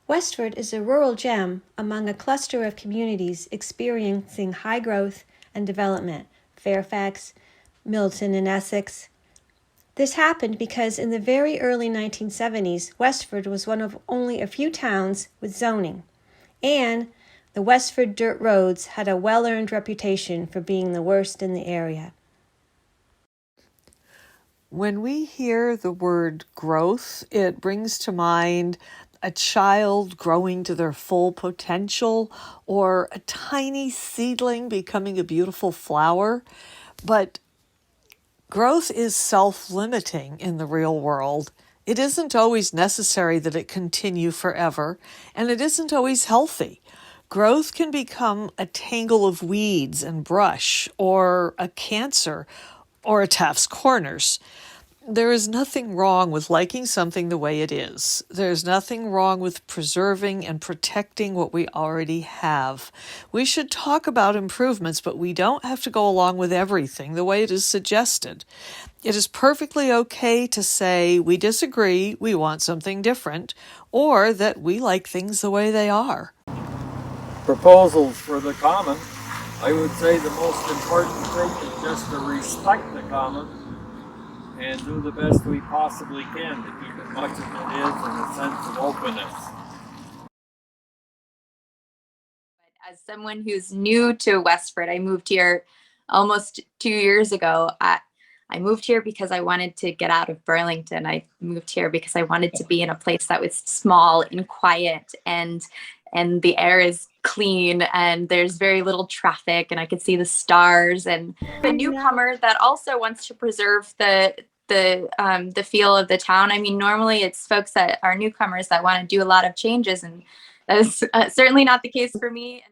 Westford is a rural gem among a cluster of communities experiencing high growth and development, Fairfax, Milton, and Essex. This happened because in the very early 1970s, Westford was one of only a few towns with zoning, and the Westford dirt roads had a well-earned reputation for being the worst in the area. When we hear the word growth, it brings to mind a child growing to their full potential or a tiny seedling becoming a beautiful flower. But growth is self-limiting in the real world. It isn't always necessary that it continue forever, and it isn't always healthy. Growth can become a tangle of weeds and brush, or a cancer, or a Taft's Corners. There is nothing wrong with liking something the way it is. There's nothing wrong with preserving and protecting what we already have. We should talk about improvements, but we don't have to go along with everything the way it is suggested. It is perfectly okay to say we disagree, we want something different, or that we like things the way they are. Proposals for the common, I would say the most important thing is just to respect the common and do the best we possibly can to keep it much as it is in a sense of openness. As someone who's new to Westford, I moved here almost 2 years ago. I moved here because I wanted to get out of Burlington. I moved here because I wanted to be in a place that was small and quiet, and the air is clean and there's very little traffic and I could see the stars, and a newcomer that also wants to preserve the feel of the town. I mean, normally it's folks that are newcomers that want to do a lot of changes, and that is certainly not the case for me.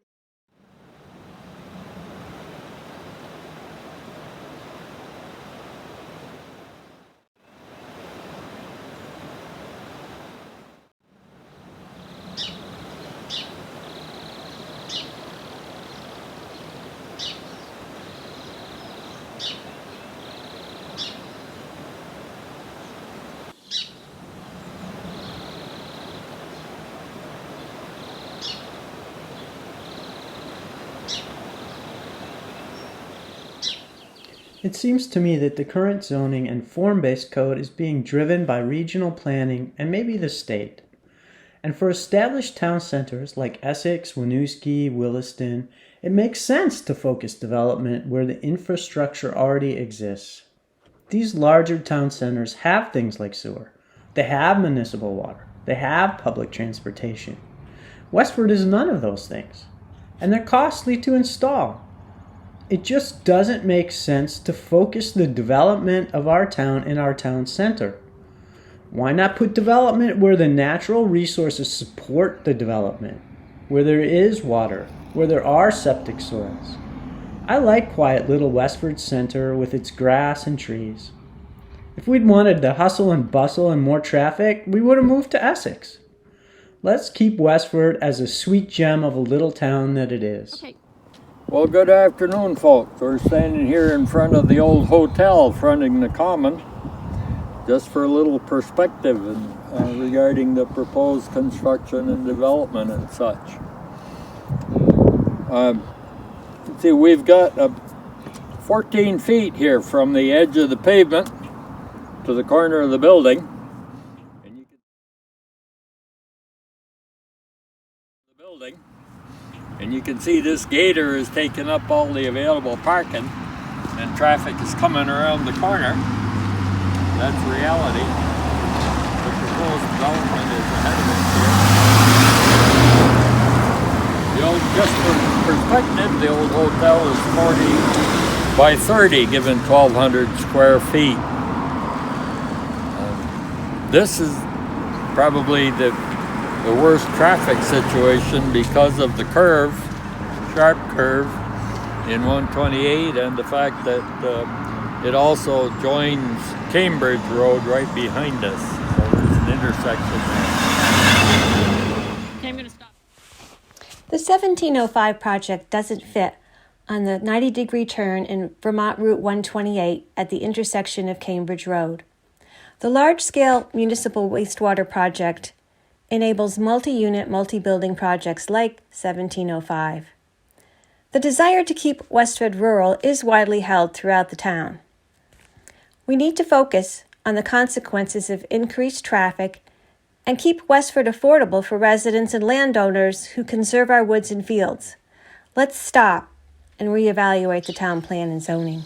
It seems to me that the current zoning and form-based code is being driven by regional planning and maybe the state. And for established town centers like Essex, Winooski, Williston, it makes sense to focus development where the infrastructure already exists. These larger town centers have things like sewer. They have municipal water. They have public transportation. Westford is none of those things. And they're costly to install. It just doesn't make sense to focus the development of our town in our town center. Why not put development where the natural resources support the development, where there is water, where there are septic soils? I like quiet little Westford Center with its grass and trees. If we'd wanted the hustle and bustle and more traffic, we would have moved to Essex. Let's keep Westford as a sweet gem of a little town that it is. Okay. Well, good afternoon, folks. We're standing here in front of the old hotel fronting the common, just for a little perspective regarding the proposed construction and development and such. See, we've got 14 feet here from the edge of the pavement to the corner of the building. And you can see this gator is taking up all the available parking, and traffic is coming around the corner. That's reality. The proposed development is ahead of us here. Just for perspective, the old hotel is 40 by 30, given 1,200 square feet. This is probably the worst traffic situation because of the curve, sharp curve in 128, and the fact that it also joins Cambridge Road right behind us. So there's an intersection there. Okay, I'm going to stop. The 1705 project doesn't fit on the 90-degree turn in Vermont Route 128 at the intersection of Cambridge Road. The large-scale municipal wastewater project enables multi-unit, multi-building projects like 1705. The desire to keep Westford rural is widely held throughout the town. We need to focus on the consequences of increased traffic and keep Westford affordable for residents and landowners who conserve our woods and fields. Let's stop and reevaluate the town plan and zoning.